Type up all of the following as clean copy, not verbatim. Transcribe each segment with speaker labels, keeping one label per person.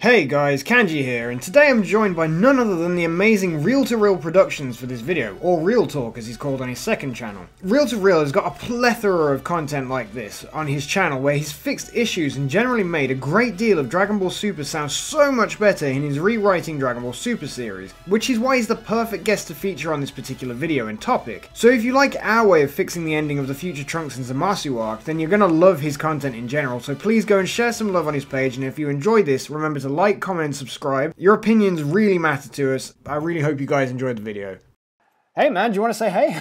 Speaker 1: Hey guys, Kanji here, and today I'm joined by none other than the amazing Reel-to-Reel Productions for this video, or Real Talk as he's called on his second channel. Reel-to-Reel has got a plethora of content like this on his channel where he's fixed issues and generally made a great deal of Dragon Ball Super sound so much better in his rewriting Dragon Ball Super series, which is why he's the perfect guest to feature on this particular video and topic. So if you like our way of fixing the ending of the future Trunks and Zamasu Arc, then you're gonna love his content in general, so please go and share some love on his page, and if you enjoy this, remember to like, comment, and subscribe. Your opinions really matter to us. I really hope you guys enjoyed the video. Hey man, do you want to say hey?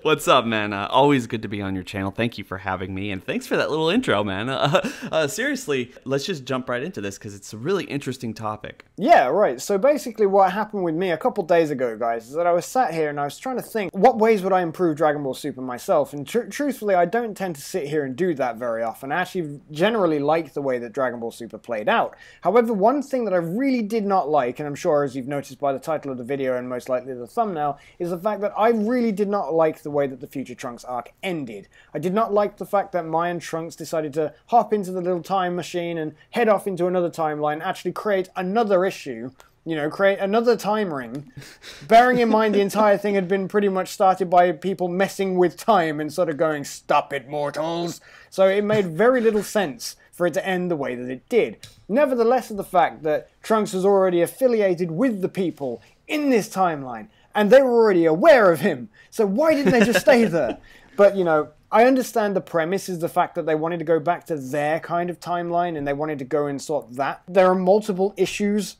Speaker 2: What's up, man? Always good to be on your channel. Thank you for having me, and thanks for that little intro, man. Seriously, let's just jump right into this because it's a really interesting topic.
Speaker 1: Yeah, right. So basically what happened with me a couple days ago, guys, is that I was sat here and I was trying to think, what ways would I improve Dragon Ball Super myself? And truthfully, I don't tend to sit here and do that very often. I actually generally like the way that Dragon Ball Super played out. However, one thing that I really did not like, and I'm sure as you've noticed by the title of the video and most likely the thumbnail, is the fact that I really did not like the way that the Future Trunks arc ended. I did not like the fact that Mai and Trunks decided to hop into the little time machine and head off into another timeline, actually create another issue, you know, create another time ring, bearing in mind the entire thing had been pretty much started by people messing with time and sort of going, "Stop it, mortals!" So it made very little sense for it to end the way that it did. Nevertheless, the fact that Trunks was already affiliated with the people in this timeline, and they were already aware of him, so why didn't they just stay there? But, you know, I understand the premise is the fact that they wanted to go back to their kind of timeline, and they wanted to go and sort that. There are multiple issues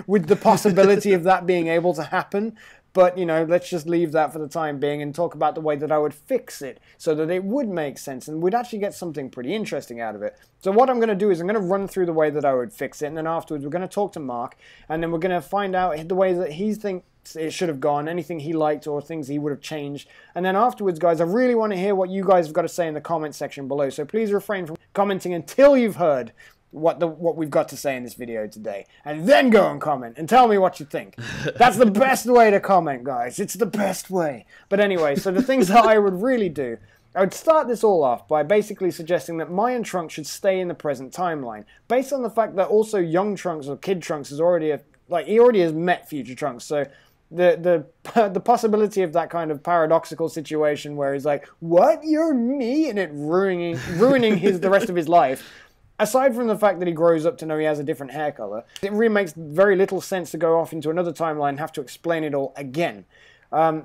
Speaker 1: with the possibility of that being able to happen, but, you know, let's just leave that for the time being and talk about the way that I would fix it so that it would make sense and we'd actually get something pretty interesting out of it. So what I'm going to do is I'm going to run through the way that I would fix it, and then afterwards we're going to talk to Mark, and then we're going to find out the way that he thinks it should have gone, anything he liked or things he would have changed. And then afterwards, guys, I really want to hear what you guys have got to say in the comment section below. So please refrain from commenting until you've heard what we've got to say in this video today, and then go and comment and tell me what you think. That's the best way to comment, guys. It's the best way. But anyway, so the things that I would really do, I would start this all off by basically suggesting that Mai and Trunks should stay in the present timeline, based on the fact that also young Trunks or kid Trunks is already he already has met future Trunks, so the possibility of that kind of paradoxical situation where he's like, "What? You're me?" and it ruining the rest of his life. Aside from the fact that he grows up to know he has a different hair color, it really makes very little sense to go off into another timeline and have to explain it all again.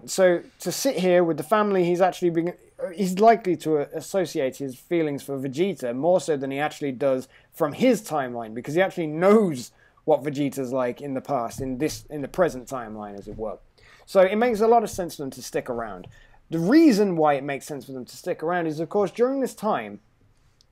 Speaker 1: So to sit here with the family, he's likely to associate his feelings for Vegeta more so than he actually does from his timeline, because he actually knows what Vegeta's like in the past, in the present timeline, as it were. So it makes a lot of sense for them to stick around. The reason why it makes sense for them to stick around is, of course, during this time,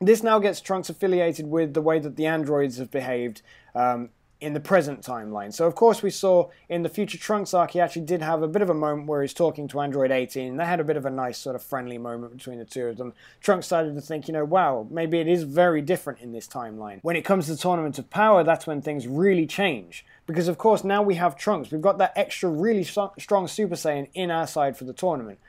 Speaker 1: this now gets Trunks affiliated with the way that the androids have behaved in the present timeline. So, of course, we saw in the Future Trunks arc, he actually did have a bit of a moment where he's talking to Android 18. They had a bit of a nice sort of friendly moment between the two of them. Trunks started to think, you know, wow, maybe it is very different in this timeline. When it comes to the Tournament of Power, that's when things really change. Because, of course, now we have Trunks. We've got that extra really strong Super Saiyan in our side for the tournament.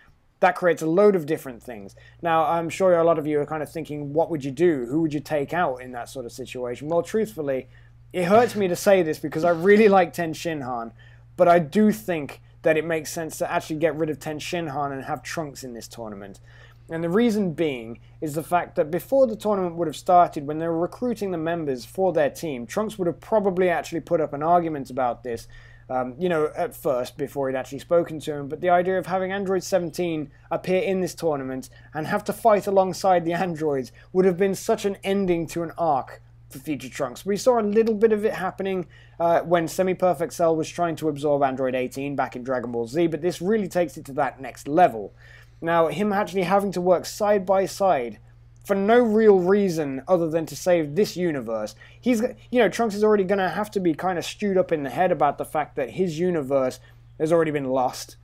Speaker 1: That creates a load of different things. Now, I'm sure a lot of you are kind of thinking, what would you do? Who would you take out in that sort of situation? Well, truthfully, it hurts me to say this because I really like Ten Shinhan, but I do think that it makes sense to actually get rid of Ten Shinhan and have Trunks in this tournament. And the reason being is the fact that before the tournament would have started, when they were recruiting the members for their team, Trunks would have probably actually put up an argument about this, you know, at first, before he'd actually spoken to him, but the idea of having Android 17 appear in this tournament and have to fight alongside the androids would have been such an ending to an arc for Future Trunks. We saw a little bit of it happening when Semi-Perfect Cell was trying to absorb Android 18 back in Dragon Ball Z, but this really takes it to that next level. Now, him actually having to work side by side for no real reason other than to save this universe. You know, Trunks is already going to have to be kind of stewed up in the head about the fact that his universe has already been lost.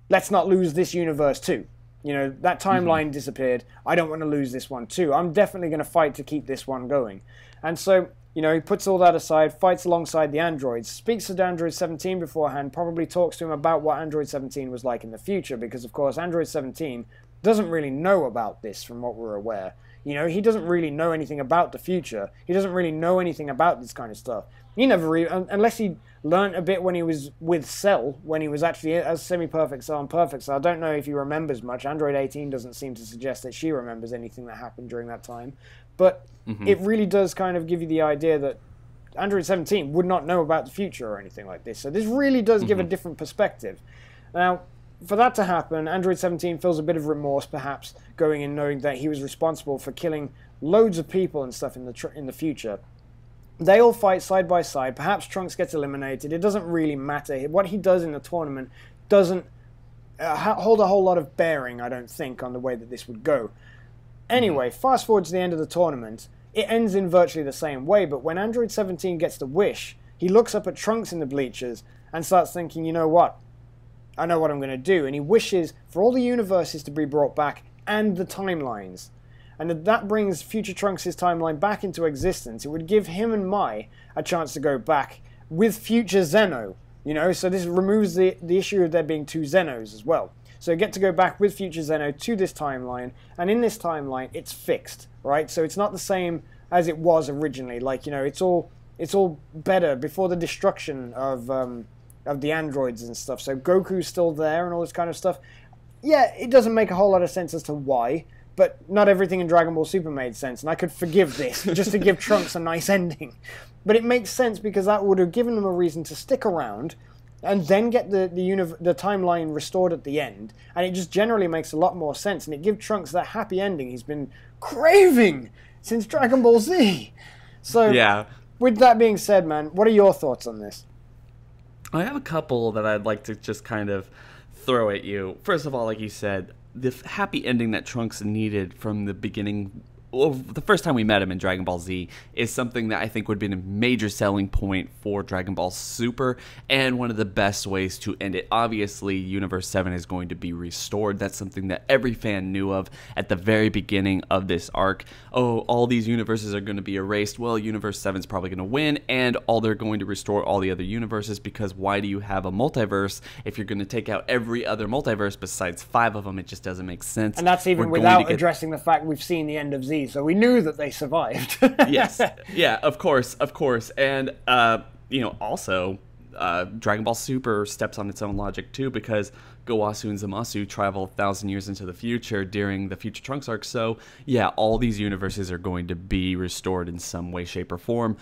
Speaker 1: Let's not lose this universe too. You know, that timeline disappeared. I don't want to lose this one too. I'm definitely going to fight to keep this one going. And so, you know, he puts all that aside, fights alongside the androids, speaks to Android 17 beforehand, probably talks to him about what Android 17 was like in the future, because, of course, Android 17 doesn't really know about this from what we're aware. You know, he doesn't really know anything about the future. He doesn't really know anything about this kind of stuff. He never really, unless he learned a bit when he was with Cell, when he was actually as semi-perfect Cell and perfect Cell. I don't know if he remembers much. Android 18 doesn't seem to suggest that she remembers anything that happened during that time. But it really does kind of give you the idea that Android 17 would not know about the future or anything like this. So this really does give a different perspective. Now, for that to happen, Android 17 feels a bit of remorse, perhaps, going in knowing that he was responsible for killing loads of people and stuff in the future. They all fight side by side. Perhaps Trunks gets eliminated. It doesn't really matter. What he does in the tournament doesn't hold a whole lot of bearing, I don't think, on the way that this would go. Anyway, fast forward to the end of the tournament. It ends in virtually the same way, but when Android 17 gets the wish, he looks up at Trunks in the bleachers and starts thinking, you know what? I know what I'm going to do. And he wishes for all the universes to be brought back and the timelines. And that brings future Trunks' timeline back into existence. It would give him and Mai a chance to go back with future Zeno. You know, so this removes the issue of there being two Zenos as well. So you get to go back with future Zeno to this timeline. And in this timeline, it's fixed, right? So it's not the same as it was originally. Like, you know, it's all better before the destruction of the androids and stuff. So Goku's still there and all this kind of stuff. Yeah, it doesn't make a whole lot of sense as to why. But not everything in Dragon Ball Super made sense, and I could forgive this, just to give Trunks a nice ending. But it makes sense because that would have given them a reason to stick around, and then get the timeline restored at the end, and it just generally makes a lot more sense, and it gives Trunks that happy ending he's been craving since Dragon Ball Z. So, yeah. With that being said, man, what are your thoughts on this?
Speaker 2: I have a couple that I'd like to just kind of throw at you. First of all, like you said, the happy ending that Trunks needed from the beginning, well, the first time we met him in Dragon Ball Z, is something that I think would be a major selling point for Dragon Ball Super, and one of the best ways to end it. Obviously, Universe 7 is going to be restored. That's something that every fan knew of at the very beginning of this arc. Oh, all these universes are going to be erased. Well, Universe 7 is probably going to win, and they're going to restore all the other universes, because why do you have a multiverse if you're going to take out every other multiverse besides 5 of them? It just doesn't make sense.
Speaker 1: And that's even without addressing the fact we've seen the end of Z. So we knew that they survived.
Speaker 2: Yes. Yeah, of course. And, you know, also, Dragon Ball Super steps on its own logic, too, because Gowasu and Zamasu travel 1,000 years into the future during the Future Trunks arc. So, yeah, all these universes are going to be restored in some way, shape, or form.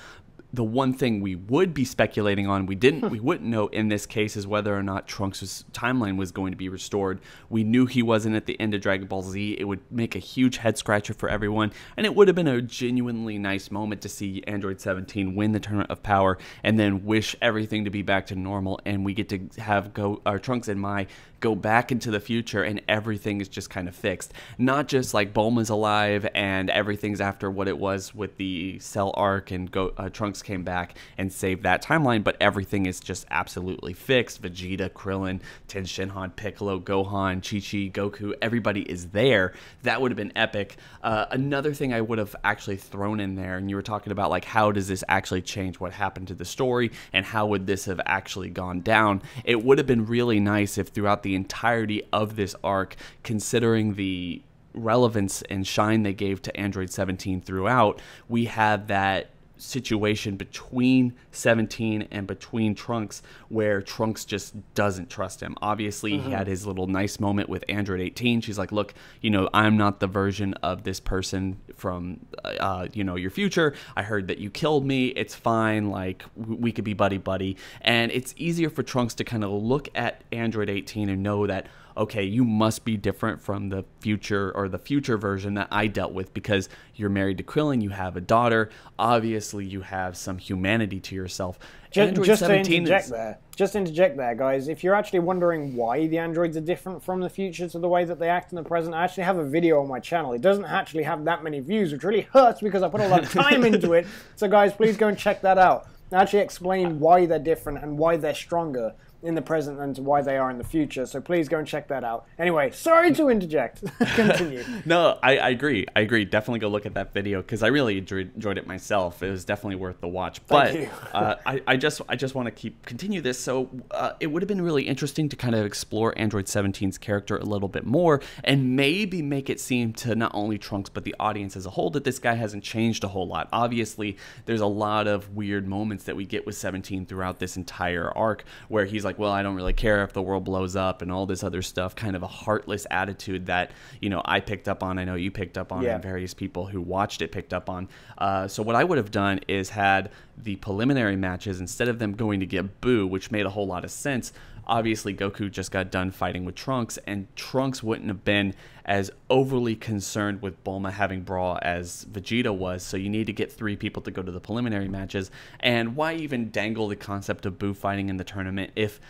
Speaker 2: The one thing we would be speculating on, we wouldn't know in this case, is whether or not Trunks' timeline was going to be restored. We knew he wasn't at the end of Dragon Ball Z. It would make a huge head scratcher for everyone, and it would have been a genuinely nice moment to see Android 17 win the Tournament of Power and then wish everything to be back to normal, and we get to have Trunks and Mai go back into the future and everything is just kind of fixed. Not just like Bulma's alive and everything's after what it was with the Cell arc and Trunks came back and saved that timeline, but everything is just absolutely fixed. Vegeta, Krillin, Ten Shinhan, Piccolo, Gohan, Chi-Chi, Goku, everybody is there. That would have been epic. Another thing I would have actually thrown in there, and you were talking about like how does this actually change what happened to the story and how would this have actually gone down. It would have been really nice if throughout the entirety of this arc, considering the relevance and shine they gave to Android 17 throughout, we have that situation between 17 and between Trunks where Trunks just doesn't trust him. Obviously, he had his little nice moment with Android 18. She's like, look, you know, I'm not the version of this person from, you know, your future. I heard that you killed me. It's fine. Like, we could be buddy-buddy. And it's easier for Trunks to kind of look at Android 18 and know that, okay, you must be different from the future or the future version that I dealt with because you're married to Krillin, you have a daughter, obviously you have some humanity to yourself.
Speaker 1: Just to interject there, guys, if you're actually wondering why the androids are different from the future to the way that they act in the present, I actually have a video on my channel. It doesn't actually have that many views, which really hurts because I put a lot of time into it. So guys, please go and check that out. I actually explain why they're different and why they're stronger in the present and why they are in the future. So please go and check that out. Anyway, sorry to interject. Continue.
Speaker 2: No, I agree. I agree. Definitely go look at that video because I really enjoyed it myself. It was definitely worth the watch. But
Speaker 1: Thank you.
Speaker 2: I just want to continue this. So it would have been really interesting to kind of explore Android 17's character a little bit more and maybe make it seem to not only Trunks but the audience as a whole that this guy hasn't changed a whole lot. Obviously, there's a lot of weird moments that we get with 17 throughout this entire arc where he's like, well, I don't really care if the world blows up and all this other stuff, kind of a heartless attitude that, you know, I picked up on, I know you picked up on, and various people who watched it picked up on. So what I would have done is had the preliminary matches, instead of them going to get Boo, which made a whole lot of sense. Obviously, Goku just got done fighting with Trunks, and Trunks wouldn't have been as overly concerned with Bulma having Brawl as Vegeta was, so you need to get 3 people to go to the preliminary matches. And why even dangle the concept of Boo fighting in the tournament if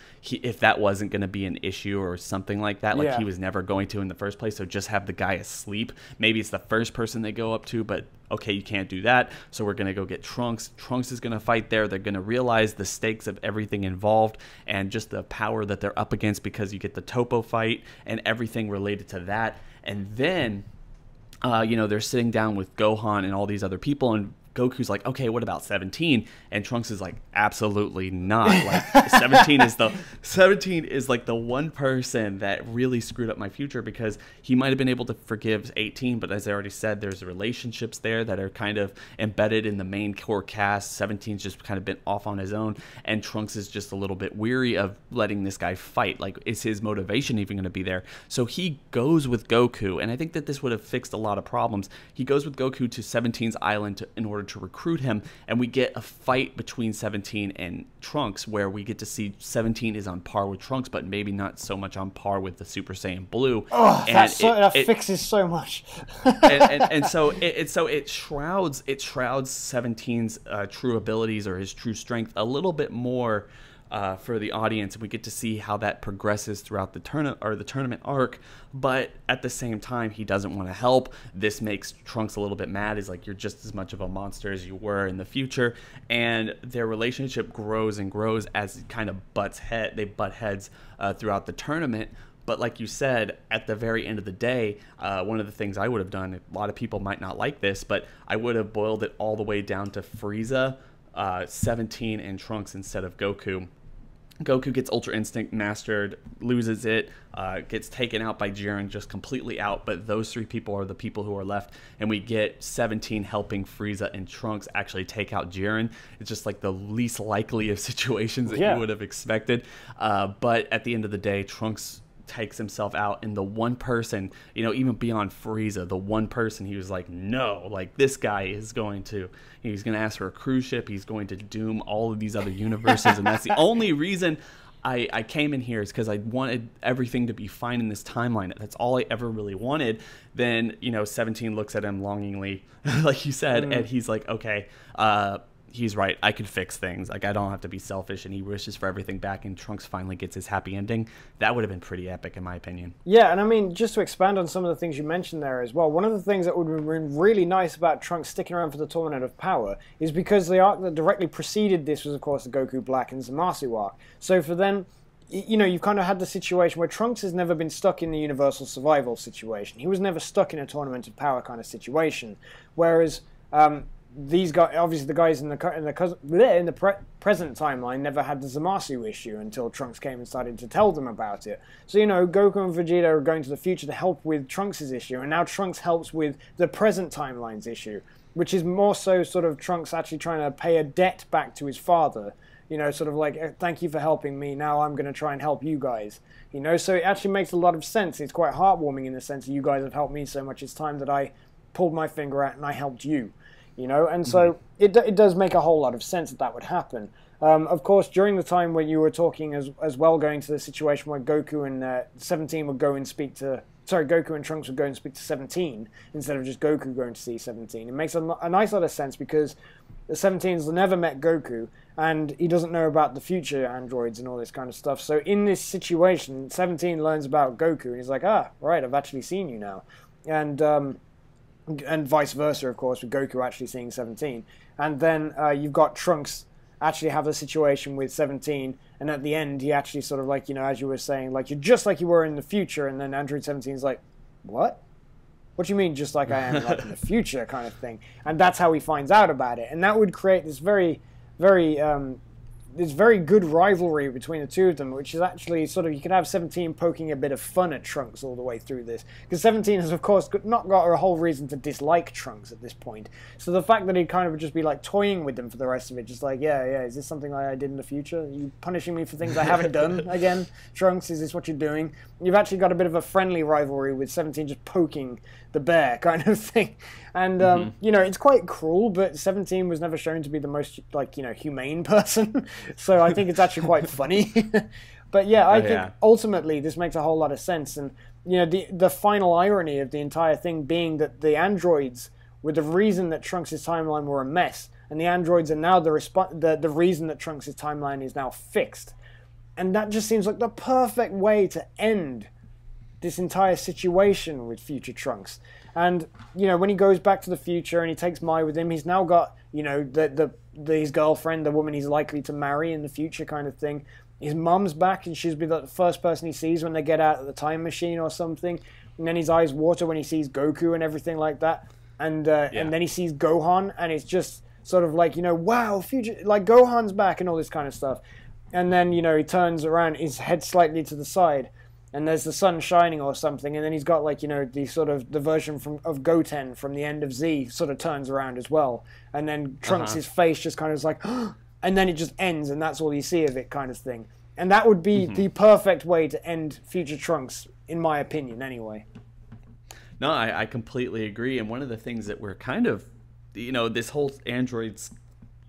Speaker 2: that wasn't going to be an issue or something like that, like he was never going to in the first place? So just have the guy asleep. Maybe it's the first person they go up to, but okay, you can't do that, so we're going to go get Trunks. Trunks is going to fight there. They're going to realize the stakes of everything involved and just the power that they're up against, because you get the Topo fight and everything related to that. And then, you know, they're sitting down with Gohan and all these other people, and Goku's like, okay, what about 17? And Trunks is like, absolutely not. Like 17 is like the one person that really screwed up my future, because he might have been able to forgive 18, but as I already said, there's relationships there that are kind of embedded in the main core cast. 17's just kind of been off on his own, and Trunks is just a little bit weary of letting this guy fight. Like, is his motivation even going to be there? So he goes with Goku, and I think that this would have fixed a lot of problems. He goes with Goku to 17's island in order to recruit him, and we get a fight between 17 and Trunks where we get to see 17 is on par with Trunks, but maybe not so much on par with the Super Saiyan Blue.
Speaker 1: Oh, and that fixes so much.
Speaker 2: and so it shrouds 17's true abilities or his true strength a little bit more for the audience, and we get to see how that progresses throughout the tournament arc. But at the same time, he doesn't want to help. This makes Trunks a little bit mad. He's like, you're just as much of a monster as you were in the future. And their relationship grows and grows as it kind of they butt heads throughout the tournament. But like you said, at the very end of the day, one of the things I would have done, a lot of people might not like this, but I would have boiled it all the way down to Frieza, 17, and Trunks instead of Goku. Goku gets Ultra Instinct mastered, loses it, gets taken out by Jiren, just completely out, but those 3 people are the people who are left, and we get 17 helping Frieza and Trunks actually take out Jiren. It's just like the least likely of situations that you would have expected, but at the end of the day, Trunks takes himself out, and the one person, you know, even beyond Frieza, the one person he was like, no, like this guy is he's going to ask for a cruise ship, he's going to doom all of these other universes, and that's the only reason I came in here, is because I wanted everything to be fine in this timeline. That's all I ever really wanted. Then, you know, 17 looks at him longingly, like you said, and he's like, okay, he's right, I could fix things. Like, I don't have to be selfish, and he wishes for everything back, and Trunks finally gets his happy ending. That would have been pretty epic, in my opinion.
Speaker 1: Yeah, and I mean, just to expand on some of the things you mentioned there as well, one of the things that would have been really nice about Trunks sticking around for the Tournament of Power is because the arc that directly preceded this was, of course, the Goku Black and Zamasu arc. So for them, you know, you've kind of had the situation where Trunks has never been stuck in the universal survival situation. He was never stuck in a Tournament of Power kind of situation, whereas these guys, obviously the guys in the present timeline, never had the Zamasu issue until Trunks came and started to tell them about it. So, you know, Goku and Vegeta are going to the future to help with Trunks' issue, and now Trunks helps with the present timeline's issue, which is more so sort of Trunks actually trying to pay a debt back to his father. You know, sort of like, thank you for helping me, now I'm going to try and help you guys. You know, so it actually makes a lot of sense. It's quite heartwarming in the sense that you guys have helped me so much. It's time that I pulled my finger out and I helped you. You know, and so it does make a whole lot of sense that would happen. Of course, during the time when you were talking as well, going to the situation where Goku and 17 would go and speak to... Sorry, Goku and Trunks would go and speak to 17 instead of just Goku going to see 17. It makes a nice lot of sense because 17's never met Goku and he doesn't know about the future androids and all this kind of stuff. So in this situation, 17 learns about Goku and he's like, ah, right, I've actually seen you now. And vice versa, of course, with Goku actually seeing 17. And then you've got Trunks actually have a situation with 17, and at the end he actually sort of like, you know, as you were saying, like, you're just like you were in the future, and then Android 17 is like, what? What do you mean just like I am like in the future kind of thing? And that's how he finds out about it. And that would create this very good rivalry between the two of them, which is actually sort of, you could have 17 poking a bit of fun at Trunks all the way through this. Because 17 has, of course, not got a whole reason to dislike Trunks at this point. So the fact that he'd kind of just be like toying with them for the rest of it, just like, yeah, is this something I did in the future? Are you punishing me for things I haven't done again? Trunks, is this what you're doing? You've actually got a bit of a friendly rivalry with 17 just poking the bear kind of thing. And, you know, it's quite cruel, but 17 was never shown to be the most, like, you know, humane person. So I think it's actually quite funny. But yeah, I think ultimately this makes a whole lot of sense. And, you know, the final irony of the entire thing being that the androids were the reason that Trunks' timeline were a mess. And the androids are now the reason that Trunks' timeline is now fixed. And that just seems like the perfect way to end this entire situation with future Trunks. And, you know, when he goes back to the future and he takes Mai with him, he's now got, you know, his girlfriend, the woman he's likely to marry in the future kind of thing. His mum's back, and she'll be the first person he sees when they get out of the time machine or something. And then his eyes water when he sees Goku and everything like that. And then he sees Gohan, and it's just sort of like, you know, wow, future, like Gohan's back and all this kind of stuff. And then, you know, he turns around, his head slightly to the side, and there's the sun shining or something, and then he's got, like, you know, the sort of the version of Goten from the end of Z sort of turns around as well, and then Trunks' face just kind of is like, and then it just ends, and that's all you see of it kind of thing. And that would be the perfect way to end future Trunks, in my opinion, anyway.
Speaker 2: No, I completely agree, and one of the things that we're kind of, you know, this whole androids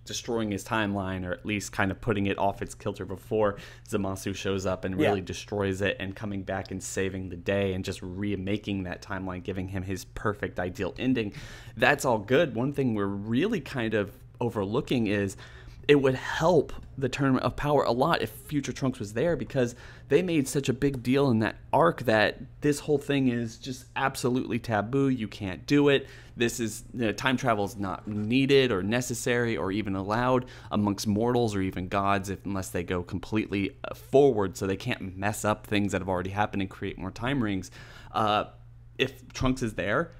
Speaker 2: destroying his timeline, or at least kind of putting it off its kilter before Zamasu shows up and really destroys it, and coming back and saving the day and just remaking that timeline, giving him his perfect ideal ending. That's all good. One thing we're really kind of overlooking is it would help the Tournament of Power a lot if future Trunks was there, because they made such a big deal in that arc that this whole thing is just absolutely taboo. You can't do it. This is, you know, time travel is not needed or necessary or even allowed amongst mortals or even gods unless they go completely forward, so they can't mess up things that have already happened and create more time rings. If Trunks is there,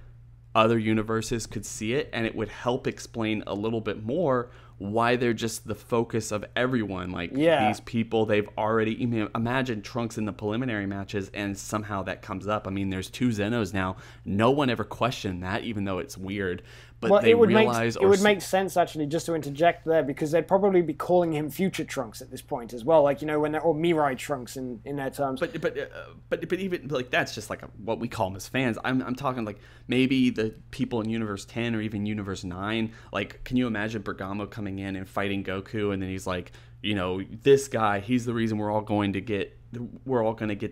Speaker 2: other universes could see it, and it would help explain a little bit more why they're just the focus of everyone. Like, these people, they've already, imagine Trunks in the preliminary matches and somehow that comes up. I mean, there's 2 Zenos now. No one ever questioned that, even though it's weird. But well, it would
Speaker 1: make sense, actually, just to interject there, because they'd probably be calling him Future Trunks at this point as well, like, you know, when they're, or Mirai Trunks in their terms.
Speaker 2: But even like that's just like what we call them as fans. I'm talking like maybe the people in Universe 10 or even Universe 9. Like, can you imagine Bergamo coming in and fighting Goku, and then he's like, you know, this guy, he's the reason we're all going to get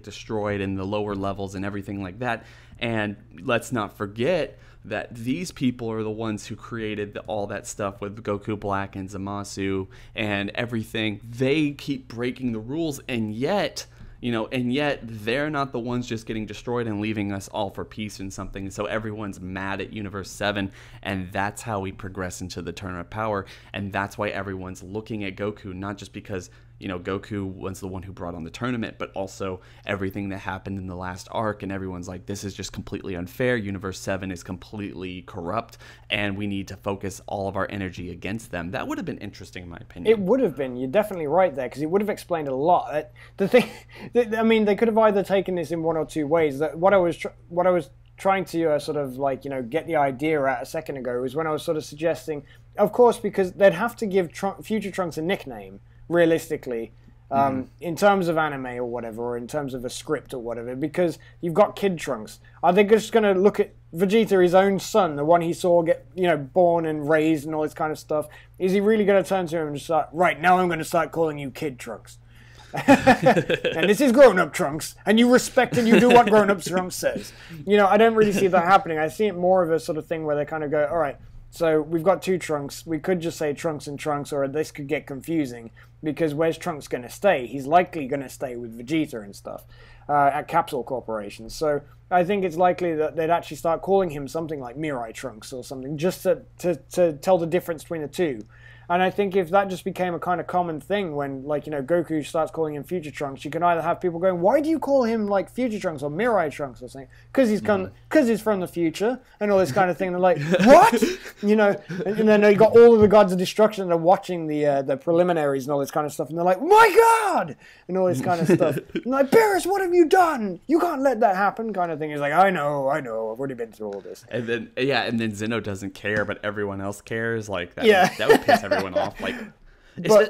Speaker 2: destroyed in the lower levels and everything like that. And let's not forget that these people are the ones who created all that stuff with Goku Black and Zamasu and everything. They keep breaking the rules, and yet, you know, they're not the ones just getting destroyed and leaving us all for peace and something. So everyone's mad at Universe 7, and that's how we progress into the Tournament of Power. And that's why everyone's looking at Goku, not just because, you know, Goku was the one who brought on the tournament, but also everything that happened in the last arc, and everyone's like, this is just completely unfair. Universe 7 is completely corrupt, and we need to focus all of our energy against them. That would have been interesting, in my opinion.
Speaker 1: It would have been. You're definitely right there, because it would have explained a lot. The thing, I mean, they could have either taken this in one or two ways. That what I was trying to sort of, like, you know, get the idea out a second ago was when I was sort of suggesting, of course, because they'd have to give Future Trunks a nickname, realistically, in terms of anime or whatever, or in terms of a script or whatever, because you've got Kid Trunks. Are they just going to look at Vegeta, his own son, the one he saw get, you know, born and raised and all this kind of stuff? Is he really going to turn to him and just start, right, now I'm going to start calling you Kid Trunks? And this is grown-up Trunks, and you respect and you do what grown-up Trunks says. You know, I don't really see that happening. I see it more of a sort of thing where they kind of go, all right, so we've got 2 Trunks. We could just say Trunks and Trunks, or this could get confusing, because where's Trunks going to stay? He's likely going to stay with Vegeta and stuff at Capsule Corporation. So I think it's likely that they'd actually start calling him something like Mirai Trunks or something, just to tell the difference between the two. And I think if that just became a kind of common thing when, like, you know, Goku starts calling him Future Trunks, you can either have people going, why do you call him, like, Future Trunks or Mirai Trunks or something? Because he's from the future and all this kind of thing. They're like, what? You know, and then you got all of the gods of destruction that are watching the preliminaries and all this kind of stuff. And they're like, my God! And all this kind of stuff. And like, Beerus, what have you done? You can't let that happen, kind of thing. He's like, I know, I've already been through all this.
Speaker 2: And then Zeno doesn't care, but everyone else cares. Like that would piss everyone off. Like,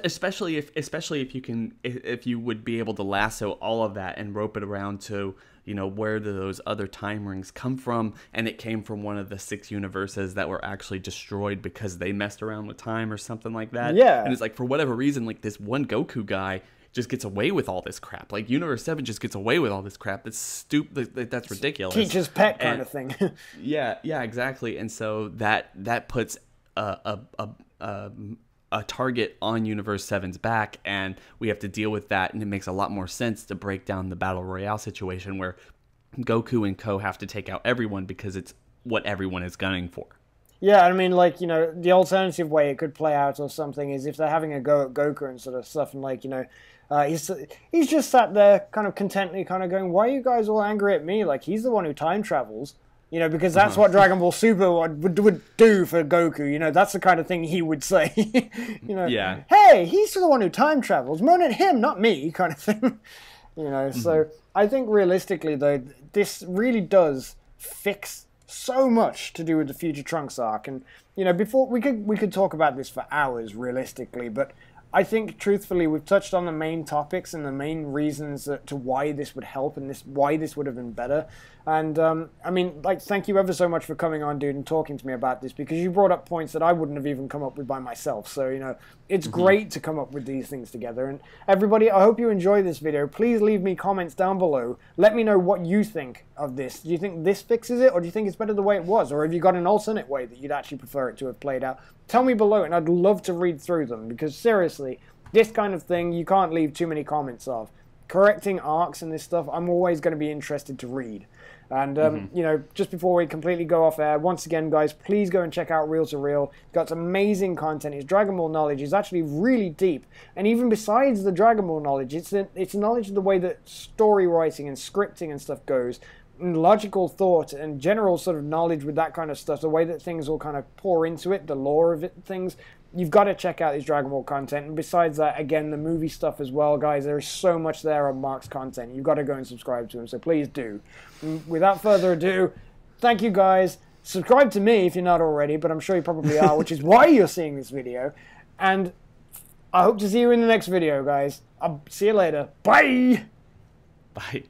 Speaker 2: especially if you would be able to lasso all of that and rope it around to, you know, where do those other time rings come from, and it came from one of the 6 universes that were actually destroyed because they messed around with time or something like that.
Speaker 1: Yeah.
Speaker 2: And it's like, for whatever reason, like, this one Goku guy just gets away with all this crap. Like, Universe 7 just gets away with all this crap. That's stupid. That's ridiculous.
Speaker 1: Teacher's pet kind of thing.
Speaker 2: yeah, exactly. And so that puts a target on Universe 7's back, and we have to deal with that, and it makes a lot more sense to break down the Battle Royale situation where Goku and Co. have to take out everyone because it's what everyone is gunning for.
Speaker 1: Yeah, I mean, like, you know, the alternative way it could play out or something is if they're having a go at Goku and sort of stuff, and, like, you know, he's just sat there kind of contently kind of going, why are you guys all angry at me? Like, he's the one who time travels. You know, because that's what Dragon Ball Super would do for Goku. You know, that's the kind of thing he would say. You know,
Speaker 2: yeah.
Speaker 1: Hey, he's the one who time travels. Moan at him, not me, kind of thing. You know, so I think realistically, though, this really does fix so much to do with the Future Trunks arc. And, you know, before we could talk about this for hours, realistically, but I think, truthfully, we've touched on the main topics and the main reasons to why this would help and why this would have been better. And, I mean, like, thank you ever so much for coming on, dude, and talking to me about this, because you brought up points that I wouldn't have even come up with by myself. So, you know, it's great to come up with these things together. And everybody, I hope you enjoy this video. Please leave me comments down below. Let me know what you think of this. Do you think this fixes it, or do you think it's better the way it was? Or have you got an alternate way that you'd actually prefer it to have played out? Tell me below, and I'd love to read through them, because seriously, this kind of thing you can't leave too many comments of. Correcting arcs and this stuff, I'm always going to be interested to read. And, you know, just before we completely go off air, once again, guys, please go and check out Reel to Reel. It's got some amazing content. His Dragon Ball knowledge is actually really deep. And even besides the Dragon Ball knowledge, it's knowledge of the way that story writing and scripting and stuff goes, and logical thought and general sort of knowledge with that kind of stuff, the way that things all kind of pour into it, the lore of it, things. You've got to check out his Dragon Ball content. And besides that, again, the movie stuff as well, guys. There is so much there on Mark's content. You've got to go and subscribe to him, so please do. And without further ado, thank you, guys. Subscribe to me if you're not already, but I'm sure you probably are, which is why you're seeing this video. And I hope to see you in the next video, guys. I'll see you later. Bye!
Speaker 2: Bye.